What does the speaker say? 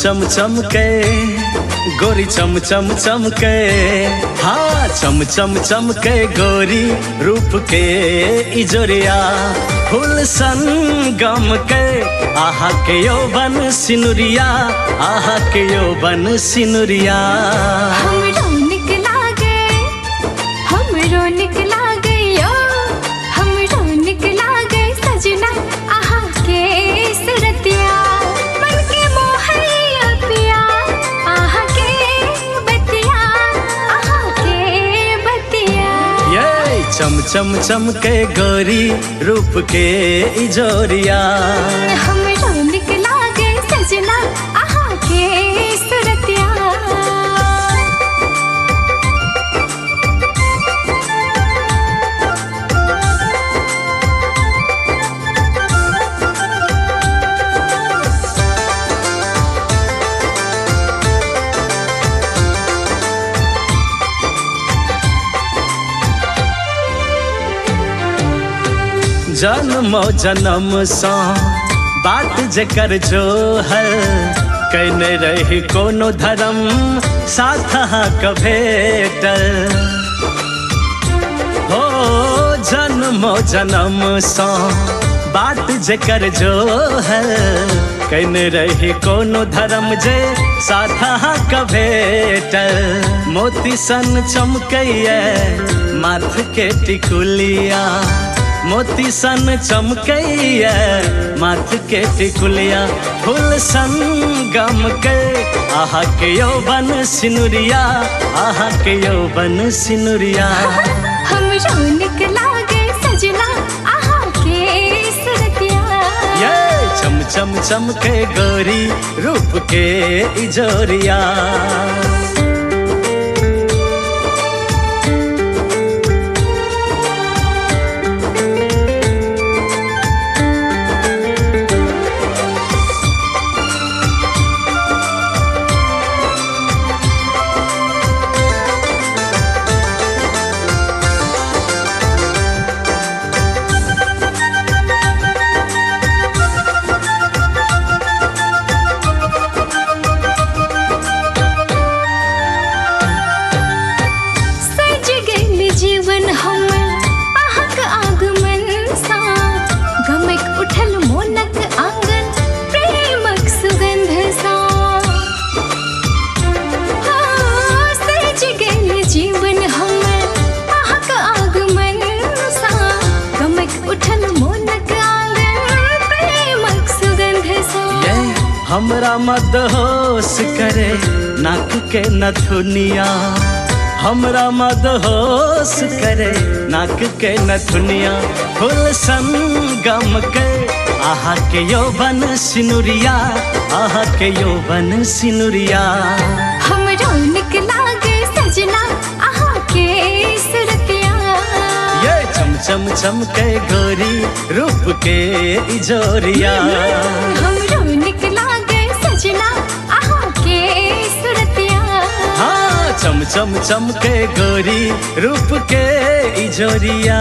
चम चमके गोरी चम चम चमके, हाँ चम चम चमके गोरी रूप के इजोरिया फूल संगम के। आहा के यौवन सिनुरिया, आहा के यौवन सिनुरिया। हमरो निकला गए, हमरो निकला गए यो, हमरो निकला गए सजना आहा के सुरतिया। मन के मोहैया पिया आहा के बतिया, आहा के बतिया। ये चम चम चमके गोरी रूप के इजोरिया। हमरो निकला गए सजना आहा के सुरतिया। जन्मो जन्म सा बात जकर जो है, कहने रही कोनो धर्म साथ कभेटल। हो जन्मो जन्म सा बात जकर जो है, कहने रही कोनो धर्म जे साथ कभेटल। मोती सन चमकैया माथ के टिकुलिया, मोती सन चमकैया माथ के टिकुलिया फूल संगम के। आहा के यौवन सिनुरिया, आहा के यौवन सिनुरिया। हमरो निकला गए सजना आहा के सुरतिया। ये चम चम चमके गोरी रूप के इजोरिया। हमरा मदहोश करे नाक के नथुनिया, हमरा मदहोश करे नाक के नथुनिया फूल संगम के। आहा के यौवन सिनुरिया, आहा के यौवन सिनुरिया। हमरो निकला गए सजना आहा के सुरतिया। ये चम चम चमके गोरी रूप के इजोरिया। हमरो निकला गए सजना आहा के सुरतिया। हाँ चम चम चमके गोरी रूप के इजोरिया।